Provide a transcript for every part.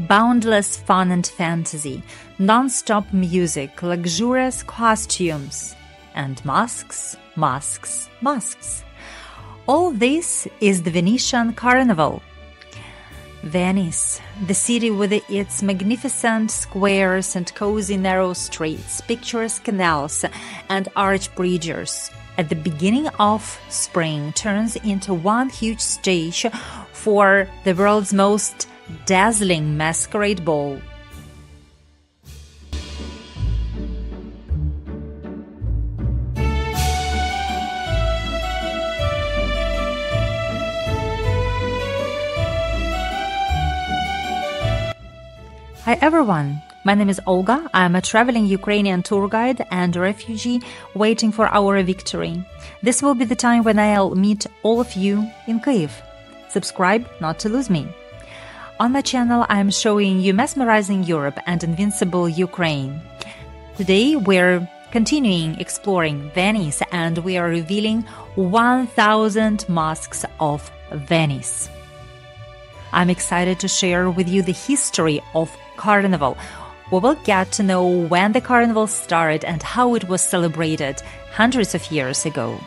boundless fun and fantasy, non-stop music, luxurious costumes, and masks, masks, masks. All this is the Venetian Carnival. Venice, the city with its magnificent squares and cozy narrow streets, picturesque canals, and arched bridges, at the beginning of spring turns into one huge stage for the world's most dazzling masquerade ball. Hi everyone, my name is Olga. I'm a traveling Ukrainian tour guide and a refugee waiting for our victory. This will be the time when I'll meet all of you in Kyiv. Subscribe not to lose me. On my channel, I'm showing you mesmerizing Europe and invincible Ukraine. Today, we're continuing exploring Venice and we are revealing 1,000 masks of Venice. I'm excited to share with you the history of Carnival. We will get to know when the Carnival started and how it was celebrated hundreds of years ago.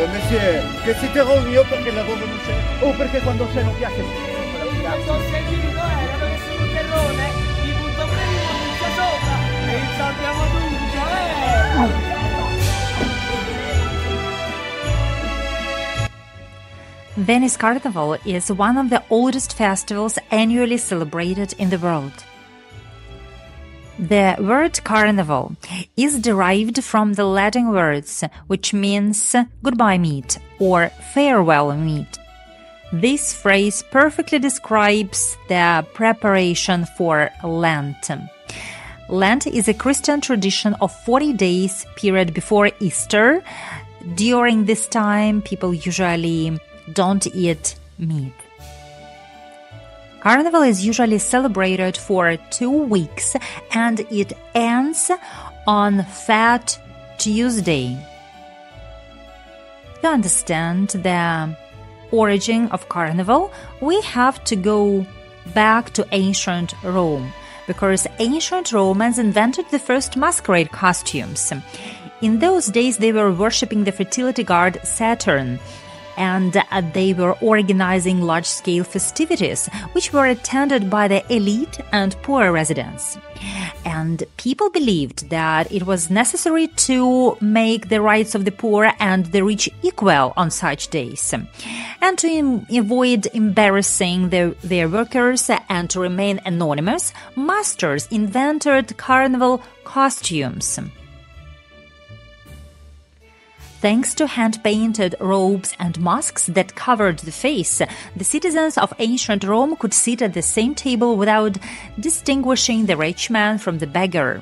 Monsieur, che siete rogni o perché il lavoro non c'è o perché quando c'è non piace. Questo servito era messo un terrone, di punto primo, punto sopra e il salviamo tutto, Venice Carnival is one of the oldest festivals annually celebrated in the world. The word carnival is derived from the Latin words, which means goodbye meet or farewell meet. This phrase perfectly describes the preparation for Lent. Lent is a Christian tradition of 40 days period before Easter. During this time, people usually don't eat meat. Carnival is usually celebrated for 2 weeks and it ends on Fat Tuesday. To understand the origin of Carnival, we have to go back to ancient Rome, because ancient Romans invented the first masquerade costumes. In those days, they were worshipping the fertility god Saturn, and they were organizing large-scale festivities, which were attended by the elite and poor residents. And people believed that it was necessary to make the rights of the poor and the rich equal on such days. And to avoid embarrassing their workers and to remain anonymous, masters invented carnival costumes. Thanks to hand-painted robes and masks that covered the face, the citizens of ancient Rome could sit at the same table without distinguishing the rich man from the beggar.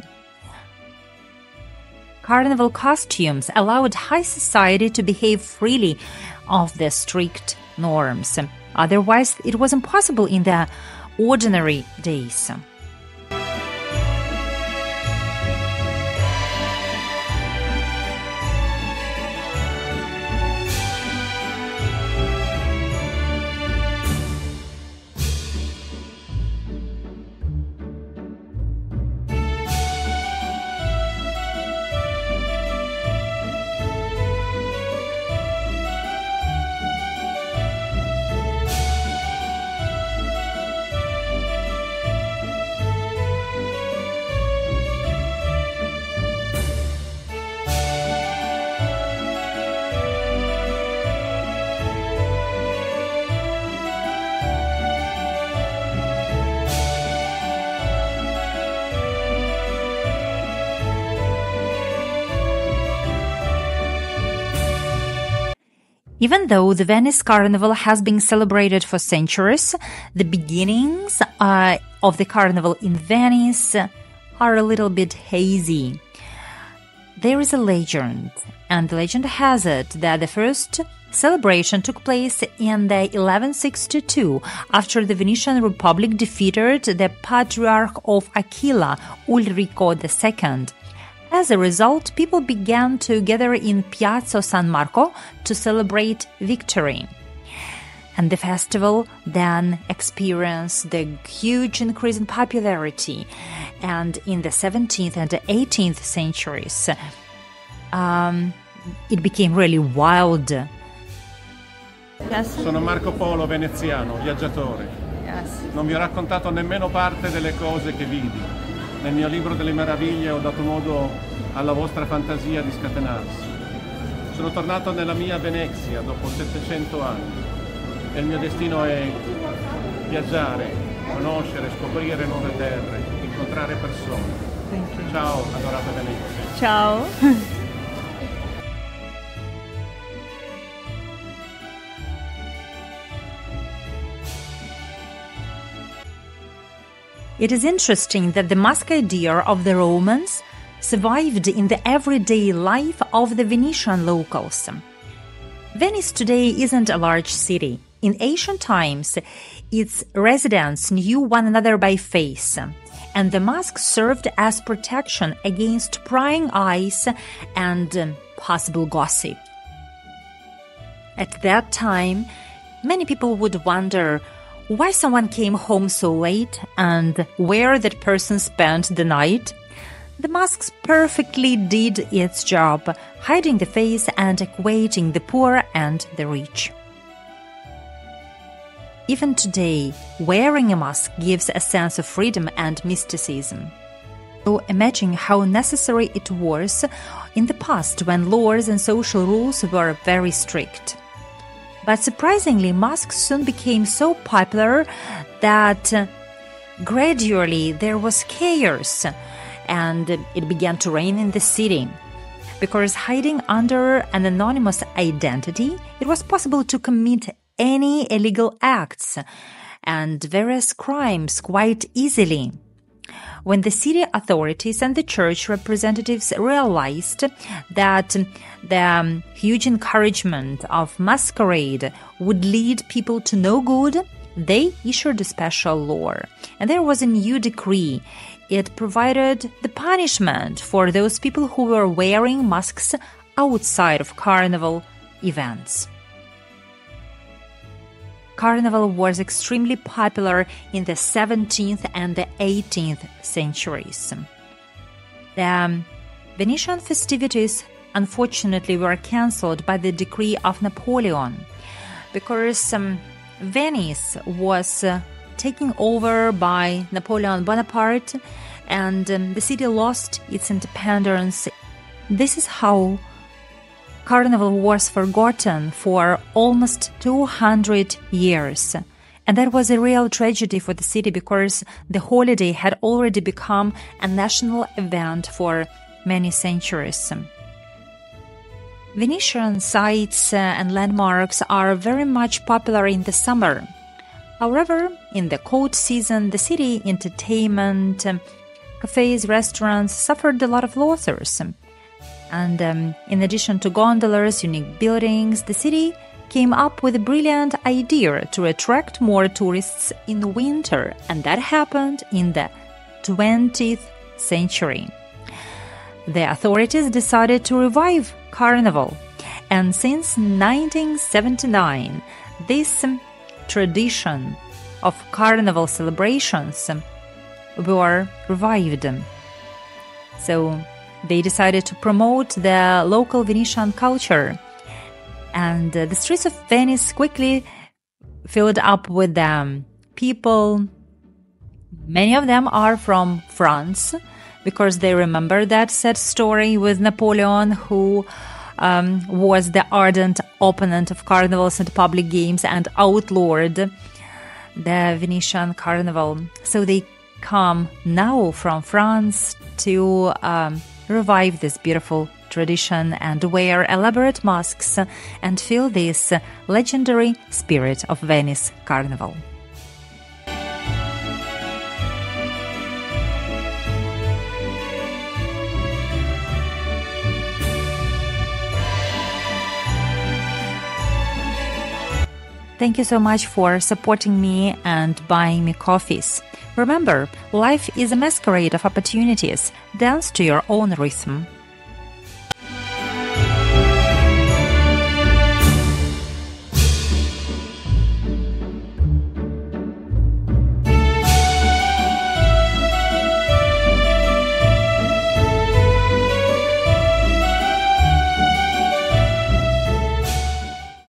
Carnival costumes allowed high society to behave freely of the strict norms. Otherwise, it was impossible in the ordinary days. Even though the Venice Carnival has been celebrated for centuries, the beginnings of the Carnival in Venice are a little bit hazy. There is a legend, and the legend has it that the first celebration took place in the 1162 after the Venetian Republic defeated the Patriarch of Aquila, Ulrico II. As a result, people began to gather in Piazza San Marco to celebrate victory. And the festival then experienced the huge increase in popularity. And in the 17th and the 18th centuries, it became really wild. Yes. Sono Marco Polo, veneziano, viaggiatore. Yes. Non vi ho raccontato nemmeno parte delle cose che vidi. Nel mio libro delle meraviglie ho dato modo alla vostra fantasia di scatenarsi. Sono tornato nella mia Venezia dopo 700 anni e il mio destino è viaggiare, conoscere, scoprire nuove terre, incontrare persone. Ciao, adorata Venezia. Ciao. It is interesting that the mask idea of the Romans survived in the everyday life of the Venetian locals. Venice today isn't a large city. In ancient times, its residents knew one another by face, and the mask served as protection against prying eyes and possible gossip. At that time, many people would wonder why someone came home so late and where that person spent the night. The masks perfectly did its job, hiding the face and equating the poor and the rich. Even today, wearing a mask gives a sense of freedom and mysticism. So imagine how necessary it was in the past when laws and social rules were very strict. But surprisingly, masks soon became so popular that gradually there was chaos and it began to reign in the city. Because hiding under an anonymous identity, it was possible to commit any illegal acts and various crimes quite easily. When the city authorities and the church representatives realized that the huge encouragement of masquerade would lead people to no good, they issued a special law. And there was a new decree. It provided the punishment for those people who were wearing masks outside of carnival events. Carnival was extremely popular in the 17th and the 18th centuries. The Venetian festivities, unfortunately, were cancelled by the decree of Napoleon because Venice was taken over by Napoleon Bonaparte and the city lost its independence. This is how Carnival was forgotten for almost 200 years. And that was a real tragedy for the city because the holiday had already become a national event for many centuries. Venetian sites and landmarks are very much popular in the summer. However, in the cold season, the city entertainment, cafes, restaurants suffered a lot of losses. And in addition to gondolas, unique buildings, the city came up with a brilliant idea to attract more tourists in the winter, and that happened in the 20th century. The authorities decided to revive Carnival, and since 1979, this tradition of Carnival celebrations were revived. So they decided to promote the local Venetian culture, and the streets of Venice quickly filled up with people. Many of them are from France because they remember that sad story with Napoleon, who was the ardent opponent of carnivals and public games and outlawed the Venetian Carnival. So they come now from France to revive this beautiful tradition and wear elaborate masks and feel this legendary spirit of Venice Carnival. Thank you so much for supporting me and buying me coffees. Remember, life is a masquerade of opportunities. Dance to your own rhythm.